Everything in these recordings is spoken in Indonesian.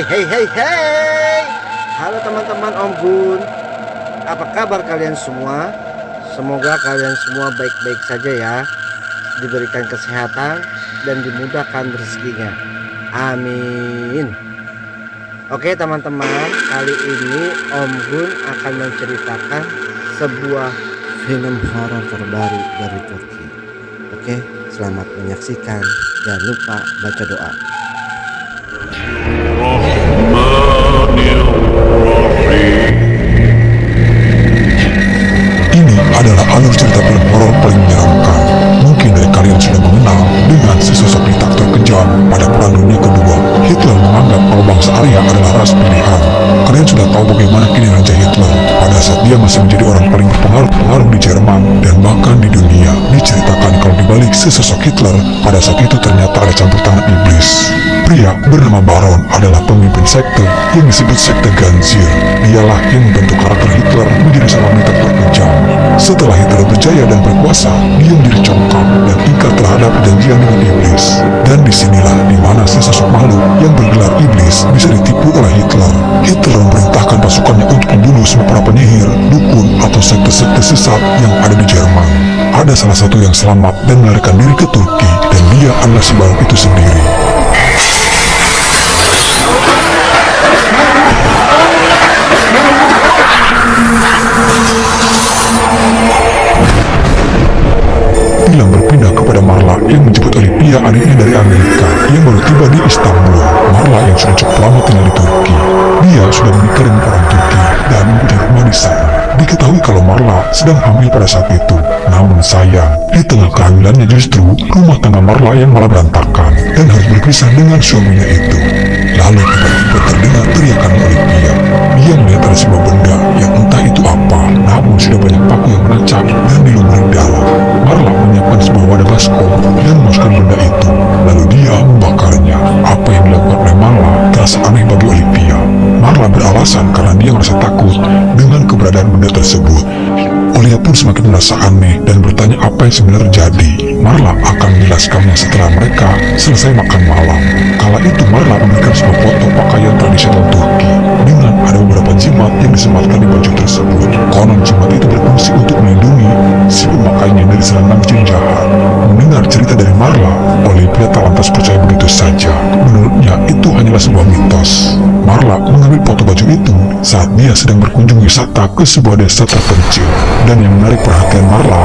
Hey. Halo teman-teman Om Gun. Apa kabar kalian semua? Semoga kalian semua baik-baik saja ya. Diberikan kesehatan dan dimudahkan rezekinya. Amin. Oke teman-teman, kali ini Om Gun akan menceritakan sebuah film horor terbaru dari Turki. Oke, selamat menyaksikan. Jangan lupa baca doa. Ini adalah alur cerita film horor paling menyeramkan. Mungkin dari kalian sudah mengenal dengan sesosok diktator kejam pada Perang Dunia Kedua. Hitler menganggap kalau bangsa Arya adalah ras pilihan. Kalian sudah tahu bagaimana kini Raja Hitler pada saat dia masih menjadi orang paling berpengaruh di Jerman dan bahkan di dunia. Diceritakan kalau dibalik sesosok Hitler pada saat itu ternyata ada campur tangan iblis. Pria bernama Baron adalah pemimpin sekte yang disebut sekte Ganzir. Dialah yang membentuk karakter Hitler menjadi seorang diktator kejam. Setelah Hitler berjaya dan berkuasa, dia menjadi congkak dan ingkar terhadap perjanjian dengan iblis. Dan disinilah dimana sesosok makhluk yang bergelar iblis bisa ditipu oleh Hitler. Hitler memerintahkan pasukannya untuk membunuh semua para penyihir, dukun atau sekte-sekte sesat yang ada di Jerman. Ada salah satu yang selamat dan melarikan diri ke Turki, dan dia adalah si Baron itu sendiri. Film berpindah kepada Marla yang menjemput Olivia adiknya dari Amerika yang baru tiba di Istanbul. Marla yang sudah cukup lama tinggal di Turki. Dia sudah menikah dengan orang Turki dan mempunyai rumah di sana. Diketahui kalau Marla sedang hamil pada saat itu. Namun sayang, di tengah kehamilannya justru rumah tangga Marla yang malah berantakan dan harus berpisah dengan suaminya itu. Lalu tiba-tiba terdengar teriakan Olivia. Dia melihat ada sebuah benda yang entah itu apa, namun sudah banyak paku yang menancap dan dilumuri darah. Marla menyiapkan sebuah wadah baskom dan memasukkan benda itu. Lalu dia membakarnya. Apa yang dilakukan oleh Marla terasa aneh bagi Olivia. Marla beralasan karena dia merasa takut dengan keberadaan benda tersebut. Olivia pun semakin merasa aneh dan bertanya apa yang sebenarnya terjadi. Marla akan menjelaskannya setelah mereka selesai makan malam. Kala itu Marla memberikan sebuah foto pakaian tradisional Turki dengan ada beberapa jimat yang disematkan di baju tersebut. Konon jimat itu berfungsi untuk melindungi si pemakainya dari serangan jin jahat. Mendengar cerita dari Marla, Olivia tak lantas percaya begitu saja. Menurutnya itu hanyalah sebuah mitos. Marla mengambil foto baju itu saat dia sedang berkunjung wisata ke sebuah desa terpencil. Dan yang menarik perhatian Marla,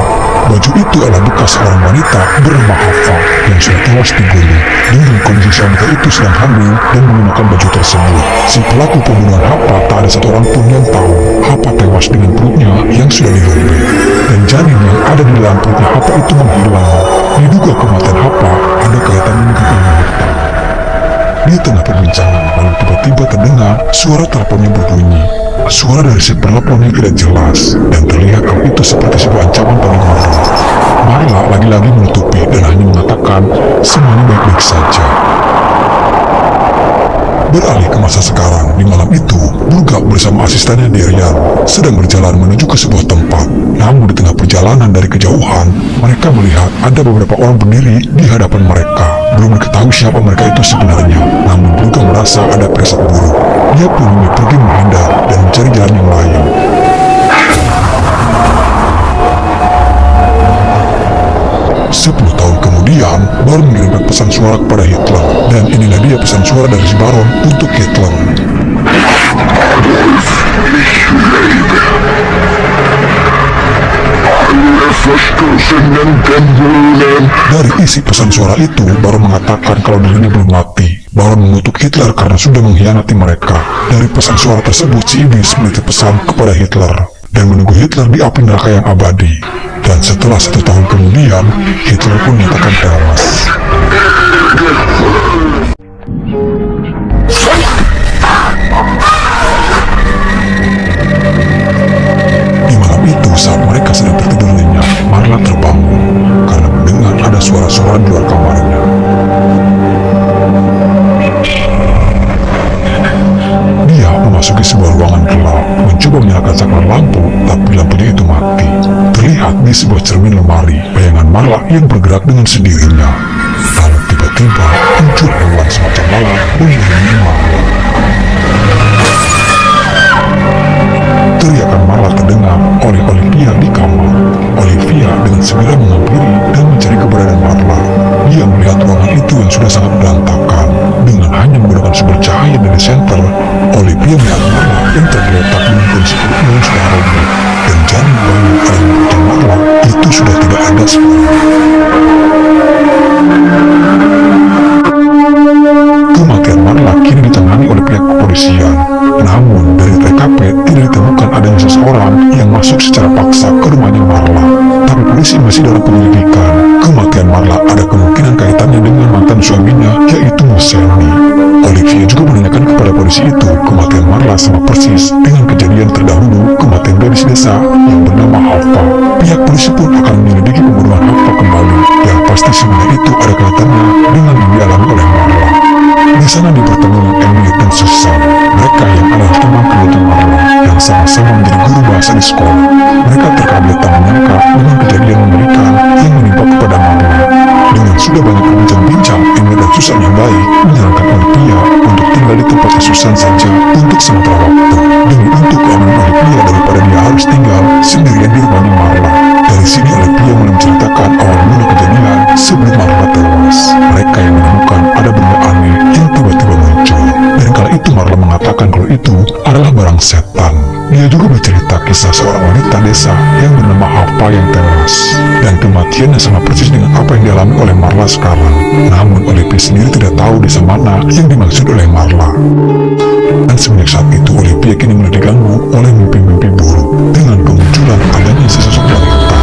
baju itu adalah bekas seorang wanita bernama Hava yang sudah tewas dibunuh. Dengan kondisi wanita itu sedang hamil dan menggunakan baju tersebut. Si pelaku pembunuhan Hava tak ada satu orang pun yang tahu. Hava tewas dengan perutnya yang sudah dirobek dan janin yang ada di dalam perutnya Hava itu menghilang. Diduga kematian Hava ada kaitannya dengan ilmu hitam. Di tengah perbincangan, lalu tiba-tiba terdengar suara teleponnya berbunyi. Suara dari si penelpon yang tidak jelas, dan terlihat kalau itu seperti sebuah ancaman bagi Marla. Marla lagi-lagi menutupi dan hanya mengatakan semuanya baik-baik saja. Beralih ke masa sekarang, di malam itu, Bulga bersama asistennya Derian sedang berjalan menuju ke sebuah tempat. Namun di tengah perjalanan dari kejauhan, mereka melihat ada beberapa orang berdiri di hadapan mereka. Belum diketahui siapa mereka itu sebenarnya, namun Bulga merasa ada firasat buruk. Dia pun ingin pergi menghindar dan mencari jalan yang lain. Sepuluh tahun kemudian, Baron mengirimkan pesan suara kepada Hitler, dan inilah dia pesan suara dari si Baron untuk Hitler. Dari isi pesan suara itu, Baron mengatakan kalau dirinya belum mati. Baron mengutuk Hitler karena sudah mengkhianati mereka. Dari pesan suara tersebut, si iblis menitip pesan kepada Hitler dan menunggu Hitler di api neraka yang abadi. Dan setelah 1 tahun kemudian, Hitler pun menyatakan tewas. Di malam itu, saat mereka sedang tertidur nyenyak, Marla terbangun karena mendengar ada suara-suara di luar kamarnya. Dia memasuki sebuah ruangan gelap, mencoba menyalakan saklar lampu, tapi lampunya itu mati. Terlihat di sebuah cermin lemari, bayangan Marla yang bergerak dengan sendirinya. Lalu tiba-tiba muncul hewan semacam lalat mengiringi Marla. Marla terdengar oleh Olivia di kamar. Olivia dengan segera menghampiri dan mencari keberadaan Marla. Dia melihat ruangan itu yang sudah sangat berantakan. Dengan hanya menggunakan sumber cahaya dari senter, Olivia melihat Marla yang tergeletak dengan kondisi perutnya yang sudah robek, dan janin bayi yang ada di perutnya Marla itu sudah tidak ada sekarang. Kematian Marla kini ditangani oleh pihak kepolisian. Namun dari TKP tidak ditemukan adanya seseorang yang masuk secara paksa ke rumahnya Marla. Tapi polisi masih dalam penyelidikan. Kematian Marla ada kemungkinan kaitannya dengan mantan suaminya, yaitu Moseni. Olivia juga menanyakan kepada polisi itu kematian Marla sama persis dengan kejadian terdahulu kematian gadis desa yang bernama Alfa. Pihak polisi pun akan menyelidiki pembunuhan Alfa kembali. Yang pasti semuanya itu ada kaitannya dengan yang dialami oleh Marla. Di sana dipertemu Emily dan Susan. Mereka yang adalah teman kedua Marla yang sama-sama menjadi guru bahasa di sekolah. Mereka terkaget tak menyangka dengan kejadian mengerikan yang menimpa kepada Marla. Dengan sudah banyak berbincang-bincang, Emily dan Susan yang baik menyarankan Olivia untuk tinggal di tempat Susan saja untuk sementara waktu, demi untuk keamanan Olivia daripada dia harus tinggal sendirian di rumahnya Marla. Dari sini Olivia mulai menceritakan awal mula kejadian sebelum Marla tewas. Mereka yang menemukan ada benda aneh yang tiba-tiba muncul, dan kala itu Marla mengatakan kalau itu adalah barang setan. Dia juga bercerita kisah seorang wanita desa yang bernama Alfa yang tewas, dan kematiannya sama persis dengan apa yang dialami oleh Marla sekarang. Namun Olivia sendiri tidak tahu desa mana yang dimaksud oleh Marla. Dan semenjak saat itu Olivia kini mulai diganggu oleh mimpi-mimpi buruk dengan kemunculan adanya sesosok wanita.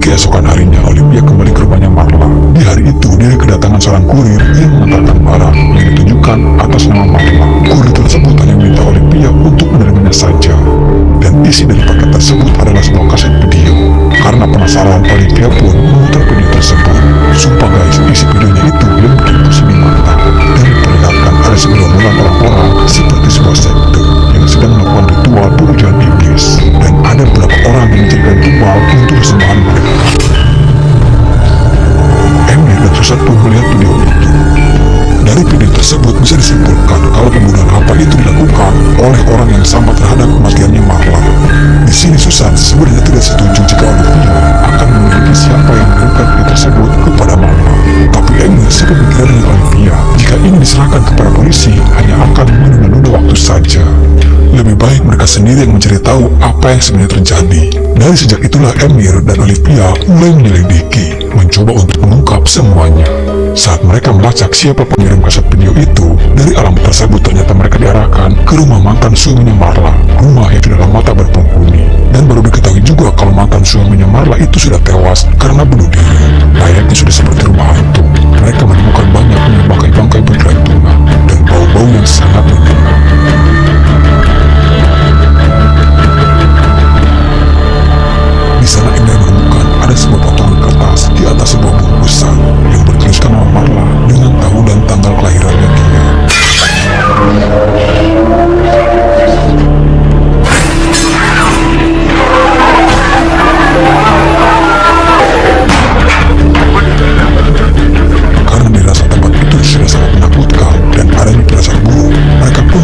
Keesokan harinya Olivia kembali ke rumahnya Marla. Di hari itu dia kedatangan seorang kurir yang mengantarkan barang yang ditujukan atas nama Marla. Kurir tersebut hanya meminta Olivia untuk menerimanya saja, dan isi dari paket tersebut adalah sebuah kaset video. Karena penasaran, Olivia pun memutar video tersebut. Sumpah guys, isi videonya itu yang bikin pusing di mata, dan memperlihatkan ada segerombolan orang-orang seperti sebuah sekte yang sedang melakukan ritual pemujaan iblis, dan ada beberapa orang yang menjadikan tumbal untuk persembahan mereka. Emily dan Susan pun melihat video itu. Dari video tersebut bisa disimpulkan kalau pembunuhan Alfa itu dilakukan oleh orang yang sama terhadap kematiannya Marla. Di sini Susan sebenarnya tidak setuju jika Olivia akan memiliki siapa yang mengirimkan video tersebut kepada Marla. Tapi Emily sepemikiran dengan Olivia, jika ini diserahkan kepada polisi hanya akan menunda-nunda waktu saja. Lebih baik mereka sendiri yang mencari tahu apa yang sebenarnya terjadi. Dari sejak itulah Emir dan Olivia mulai menyelidiki, mencoba untuk mengungkap semuanya. Saat mereka melacak siapa pengirim kaset video itu, dari alamat tersebut ternyata mereka diarahkan ke rumah mantan suaminya Marla, rumah yang sudah lama tak berpenghuni. Dan baru diketahui juga kalau mantan suaminya Marla itu sudah tewas karena bunuh diri. Layaknya sudah seperti rumah hantu. Mereka menemukan banyaknya bangkai-bangkai bergelantungan dan bau-bau yang sangat menyengat. Di sana Emily menemukan ada sebuah potongan kertas di atas sebuah bungkusan yang bertuliskan nama Marla dengan tahun dan tanggal kelahirannya dia. Karena dirasa tempat itu sudah sangat menakutkan dan adanya firasat buruk, mereka pun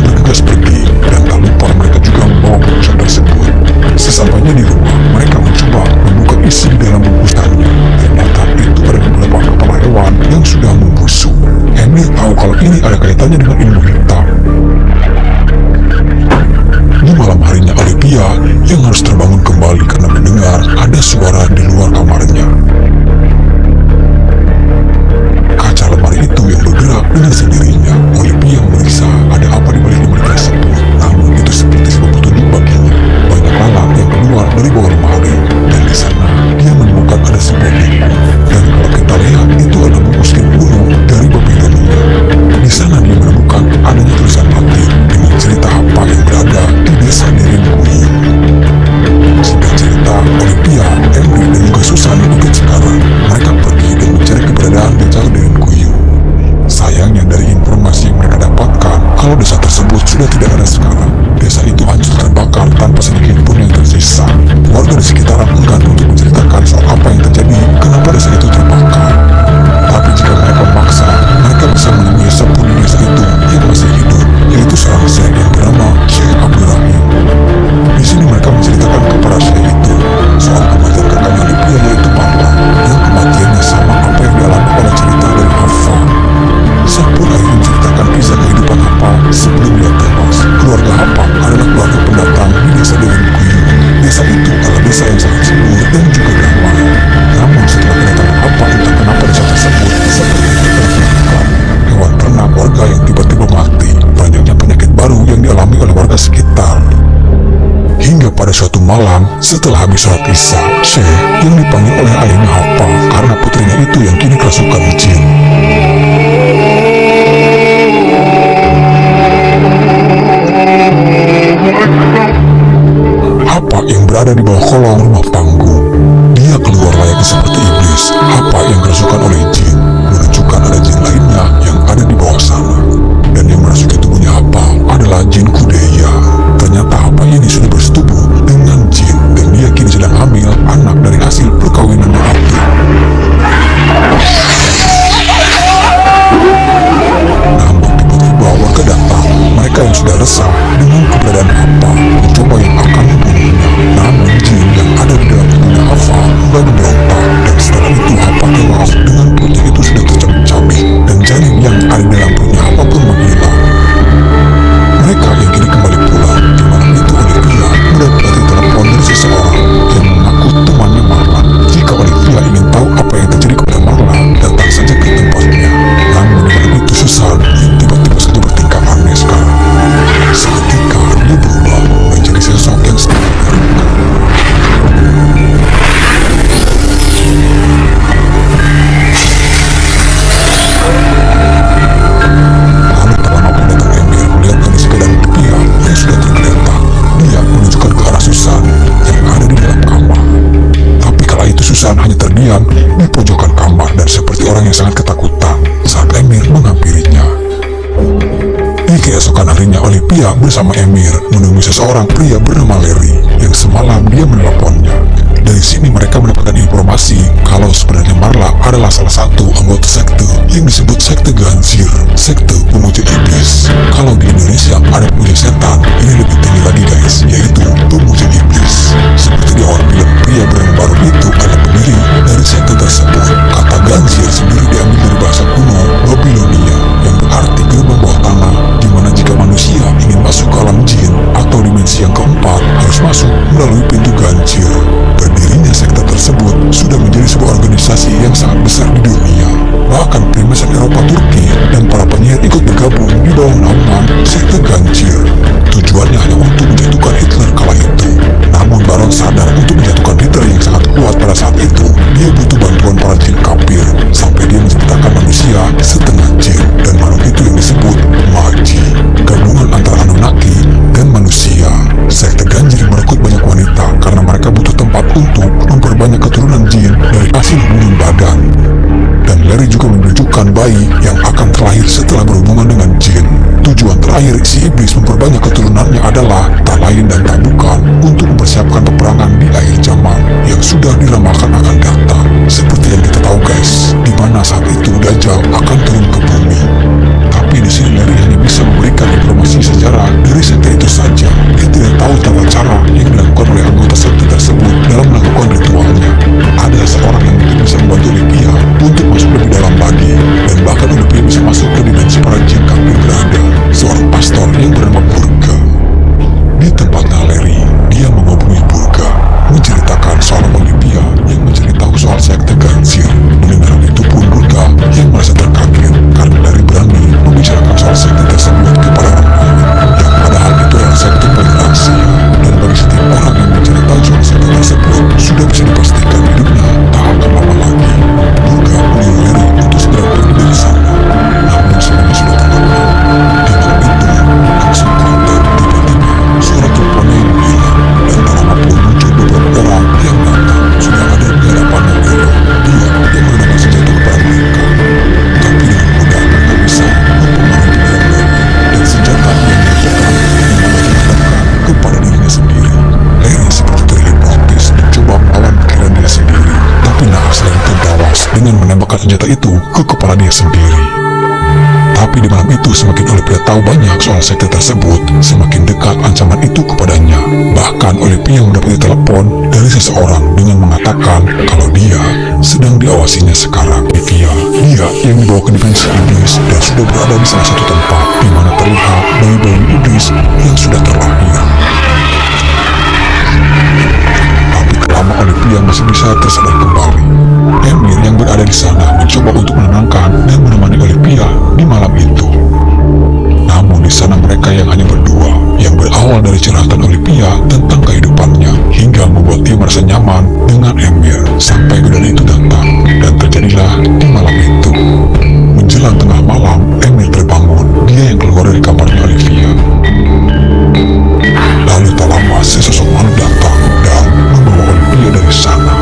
tersebut sudah tidak ada sekarang. Desa itu hancur terbakar tanpa sedikit pun yang tersisa. Warga di sekitaran enggan untuk menceritakan soal apa yang terjadi, kenapa desa itu terbakar. Tapi jika mereka memaksa, mereka bisa menemui sepuh di desa itu yang masih hidup, yaitu seorang syekh yang bernama Syekh Abdul Rahim. Di sini mereka menceritakan kepada syekh itu soal kematian kakaknya Olympia, yaitu Marla, yang kematiannya sama apa yang dialami pada cerita dari Hafa. Syekh pun akhirnya menceritakan kisah kehidupan Hafa sebelum dia tewas. Keluarga Hafa adalah keluarga pendatang di desa dengan Kuyu. Desa itu adalah desa yang sangat subur dan juga damai. Namun setelah kedatangan Hafa, entah kenapa desa tersebut seperti terpikirkan. Hewan ternak warga yang tiba-tiba mati, banyaknya penyakit baru yang dialami oleh warga sekitar. Hingga pada suatu malam, setelah habis sholat isya, Syekh yang dipanggil oleh ayahnya Hafa karena putrinya itu yang kini kerasukan jin. Hafa yang berada di bawah kolong rumah panggung, dia keluar layaknya seperti iblis. Hafa yang kerasukan oleh jin menunjukkan ada jin lainnya yang ada di bawah sana, dan yang merasuki tubuhnya Hafa adalah jin Kudeya. Ternyata Hafa ini sudah bersetubuh dengan jin, dan dia kini sedang hamil anak dari hasil perkawinannya itu. Namun tiba-tiba warga datang. Mereka yang sudah resah dengan keberadaan Hafa mencoba yang akan membunuhnya. Namun jin yang ada di dalam tubuhnya Hafa mulai memberontak, dan setelah itu Hafa tewas dengan perutnya itu sudah tercabik-cabik, dan janin yang ada di dalam perutnya Hafa pun menghilang. Mereka yang kini kembali pulang. Di malam itu Olympia mendapati telepon dari seseorang yang mengaku temannya Marla. Jika Olympia ingin tahu apa yang terjadi kepada Marla, datang saja ke tempatnya. Namun di malam itu Susan yang tiba-tiba saja bertingkah aneh sekarang. Seketika dia berubah menjadi sosok yang sangat mengerikan. Lalu tak lama pun datang Emir melihat kondisi keadaan Olympia yang sudah tergeletak. Dia menunjukkan ke arah Susan yang ada di dalam kamar. Tapi kala itu Susan hanya terdiam di pojokan kamar dan seperti orang yang sangat ketakutan saat Emir menghampirinya. Di keesokan harinya Olympia bersama Emir menemui seseorang pria bernama Larry yang semalam dia meneleponnya. Dari sini mereka mendapatkan informasi kalau sebenarnya Marla adalah salah satu anggota sekte yang disebut sekte Ganzir, sekte pemuja iblis. Kalau di Indonesia ada pemuja setan, ini lebih tinggi lagi guys, yaitu pemuja iblis. Seperti di awal film, pria bernama Baron itu adalah pendiri dari sekte tersebut. Kata Ganzir sendiri diambil dari bahasa kuno Babilonia yang berarti gerbang bawah tanah, di mana jika manusia ingin masuk ke alam jin atau dimensi yang keempat harus masuk melalui pintu Ganzir. Berdirinya sekte tersebut sudah menjadi sebuah organisasi yang sangat besar di dunia. Bahkan Freemason Eropa, Turki, dan para penyihir ikut bergabung di bawah naungan sekte Ganzir. Tujuannya hanya untuk menjatuhkan Hitler kala itu. Namun Baron sadar untuk menjatuhkan Hitler yang sangat kuat pada saat itu, dia butuh bantuan para jin kafir, sampai dia menciptakan manusia setengah jin, dan makhluk itu yang disebut Magi, gabungan antara Anunnaki dan manusia. Sekte Ganzir merekrut banyak wanita karena mereka butuh tempat untuk memperbanyak keturunan jin dari hasil hubungan badan. Dan Larry juga menunjukkan bayi yang akan terlahir setelah berhubungan dengan jin. Tujuan terakhir si iblis memperbanyak keturunannya adalah tak lain dan tak bukan untuk mempersiapkan peperangan di akhir zaman yang sudah diramalkan akan datang. Seperti yang kita tahu guys, di mana saat itu Dajjal akan turun ke bumi. Tapi di sini Larry hanya bisa memberikan informasi sejarah dari sekte itu saja. Dia tidak tahu tata cara yang dilakukan oleh anggota sekte tersebut dalam melakukan ritualnya. Ada seorang yang mungkin bisa membantu Olympia untuk masuk lebih dalam lagi, dan bahkan Olympia bisa masuk ke dimensi para jin kafir berada. Seorang pastor yang bernama Burga. Di tempatnya Larry, dia menghubungi Burga, menceritakan soal Olympia yang mencari tahu soal sekte Ganzir. Mendengar hal itu pun Burga yang merasa terkaget. ke kepala dia sendiri. Tapi di malam itu semakin Olivia tahu banyak soal sekte tersebut, semakin dekat ancaman itu kepadanya. Bahkan Olivia mendapati telepon dari seseorang dengan mengatakan kalau dia sedang diawasinya sekarang. Olivia, dia yang dibawa ke dimensi iblis dan sudah berada di salah satu tempat di mana terlihat bayi-bayi iblis yang sudah terlahir. Tapi lama Olivia masih bisa tersadar kembali. Emir yang berada di sana mencoba untuk menenangkan dan menemani Olivia di malam itu. Namun di sana mereka yang hanya berdua, yang berawal dari curhatan Olivia tentang kehidupannya, hingga membuat dia merasa nyaman dengan Emir sampai godaan itu datang. Dan terjadilah di malam itu. Menjelang tengah malam, Emir terbangun. Dia yang keluar dari kamarnya Olivia. Lalu tak lama sesosok makhluk datang dan membawa Olivia dari sana.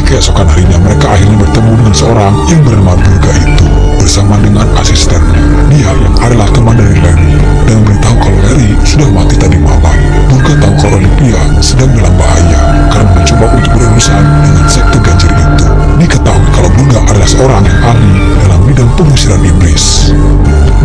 Keesokan harinya mereka akhirnya bertemu dengan seorang yang bernama Burga itu bersama dengan asistennya. Dia yang adalah teman dari Larry dan memberitahu kalau Larry sudah mati tadi malam. Burga tahu kalau Olivia sedang dalam bahaya karena mencoba untuk berurusan dengan sekte ganjil itu. Diketahui kalau Burga adalah seorang yang ahli dalam bidang pengusiran iblis.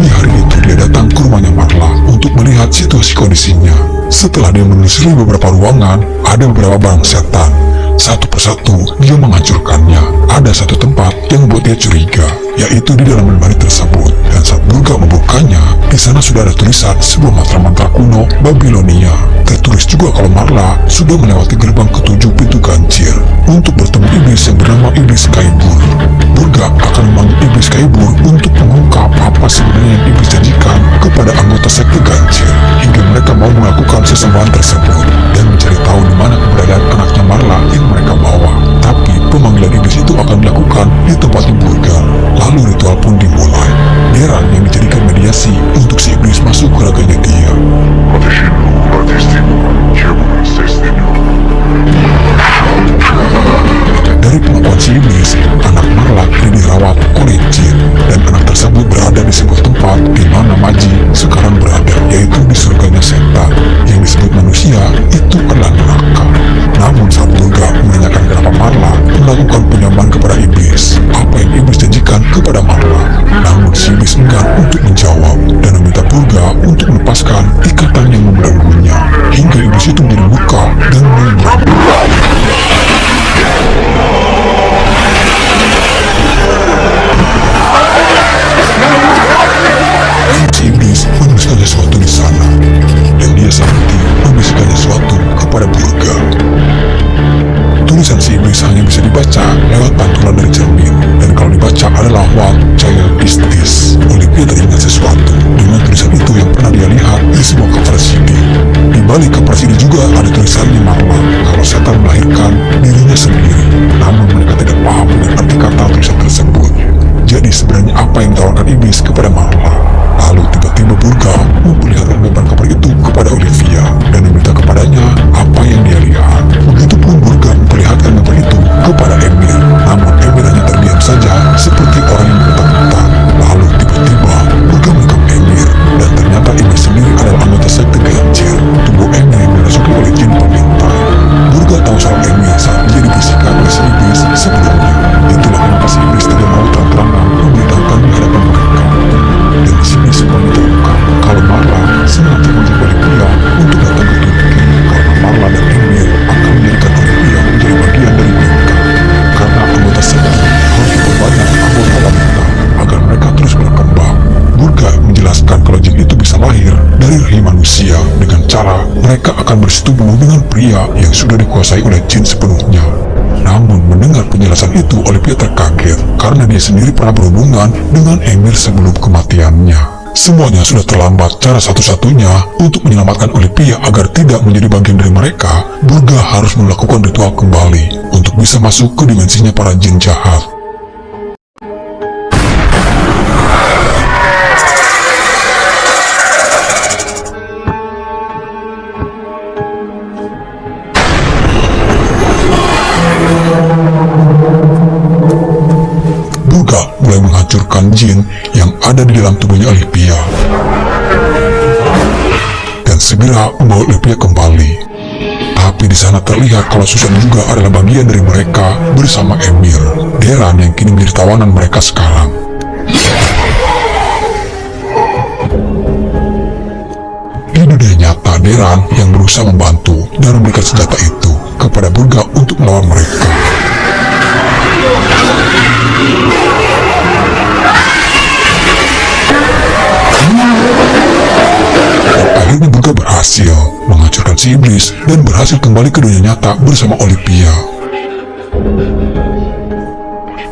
Di hari itu dia datang ke rumahnya Marla untuk melihat situasi kondisinya. Setelah dia menelusuri beberapa ruangan, ada beberapa barang setan. Satu persatu dia menghancurkannya. Ada satu tempat yang membuat dia curiga, yaitu di dalam lemari tersebut. Dan saat Burga membukanya, di sana sudah ada tulisan sebuah mantra-mantra kuno Babilonia. Tertulis juga kalau Marla sudah melewati gerbang ketujuh pintu ganjil untuk bertemu iblis yang bernama Iblis Kaibur. Burga akan memanggil Iblis Kaibur untuk mengungkap apa sebenarnya yang iblis janjikan kepada anggota sekte ganjil, hingga mereka mau melakukan sesembahan tersebut dan mencari tahu di mana keberadaan anaknya Marla yang mereka bawa. Tapi pemanggilan iblis itu akan dilakukan di tempatnya Burga. Lalu ritual pun dimulai. Deran yang dijadikan mediasi untuk si iblis masuk ke raganya dia. Dari pengakuan si iblis, anak Marla kini dirawat oleh jin, dan anak tersebut berada di sebuah tempat di mana Maji sekarang berada, yaitu di surganya setan. Yang disebut manusia itu adalah neraka. Namun saat Burga menanyakan kenapa Marla melakukan penyembahan kepada iblis, apa yang iblis janjikan kepada Marla, namun si iblis enggan untuk menjawab dan meminta Burga untuk melepaskan ikatan yang membelenggunya, hingga iblis itu menjadi buka dan menembak. Si iblis menuliskan sesuatu di sana, dan dia seperti membisikkan sesuatu kepada Burga. Tulisan si iblis hanya bisa dibaca lewat pantulan dari cermin, dan kalau dibaca adalah What Child Is This? Olivia teringat sesuatu dengan tulisan itu yang pernah dia lihat di sebuah cover CD. Di balik cover CD juga ada tulisannya Marla kalau setan melahirkan dirinya sendiri, namun mereka tidak paham dengan arti kata tulisan tersebut. Jadi sebenarnya apa yang ditawarkan iblis kepada Marla? Lalu tiba-tiba Burga memperlihatkan lembar kabar itu kepada Olivia dan meminta kepadanya apa yang dia lihat. Begitupun Burga memperlihatkan lembar itu kepada Emir, namun Emir hanya terdiam saja seperti orang yang ketakutan. Lalu tiba-tiba Burga menangkap Emir, dan ternyata Emir sendiri adalah anggota sekte ganjil. Tubuh Emir yang dirasuki oleh jin pemintai. Burga tahu soal Emir saat dia dibisikkan oleh si iblis sebelumnya. Itulah kenapa si iblis tidak mau terang-terangan memberitahukan di hadapan mereka. Dan di sini semuanya terungkap kalau Marla sengaja mengajak Olivia untuk datang ke Turki karena Marla dan Emir akan menjadikan Olivia menjadi bagian dari mereka. Karena anggota sekte harus diperbanyak anggota wanita agar mereka terus berkembang. Burga menjelaskan kalau jin itu bisa lahir dari rahim manusia dengan cara mereka akan bersetubuh dengan pria yang sudah dikuasai oleh jin sepenuhnya. Namun mendengar penjelasan itu, Olivia terkaget karena dia sendiri pernah berhubungan dengan Emir sebelum kematiannya. Semuanya sudah terlambat. Cara satu-satunya untuk menyelamatkan Olivia agar tidak menjadi bagian dari mereka, Burga harus melakukan ritual kembali untuk bisa masuk ke dimensinya para jin jahat. Burga mulai menghancurkan jin yang ada ada di dalam tubuhnya Olivia dan segera membawa Olivia kembali. Tapi di sana terlihat kalau Susan juga adalah bagian dari mereka bersama Emir, Deran yang kini menjadi tawanan mereka sekarang. Di dunia nyata, Deran yang berusaha membantu dan memberikan senjata itu kepada Burga untuk melawan mereka. Dan akhirnya Burga berhasil menghancurkan si iblis dan berhasil kembali ke dunia nyata bersama Olivia.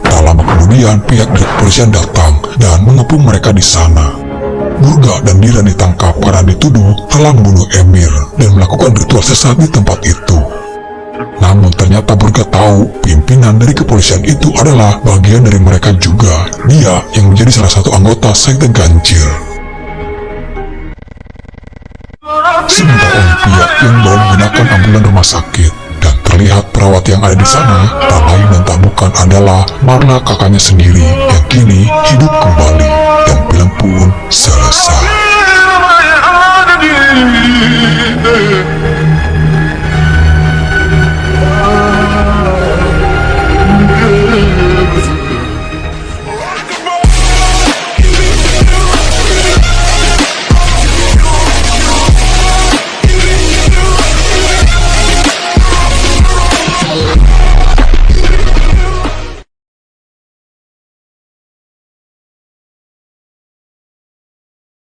Tak lama kemudian pihak dari kepolisian datang dan mengepung mereka di sana. Burga dan Diran ditangkap karena dituduh telah membunuh Emir dan melakukan ritual sesat di tempat itu. Namun ternyata Burga tahu pimpinan dari kepolisian itu adalah bagian dari mereka juga. Dia yang menjadi salah satu anggota sekte Ganjil. Sementara Olivia yang bawa menggunakan ambulan rumah sakit, dan terlihat perawat yang ada di sana tak lain dan tak bukan adalah Marla, kakaknya sendiri yang kini hidup kembali, dan film pun selesai.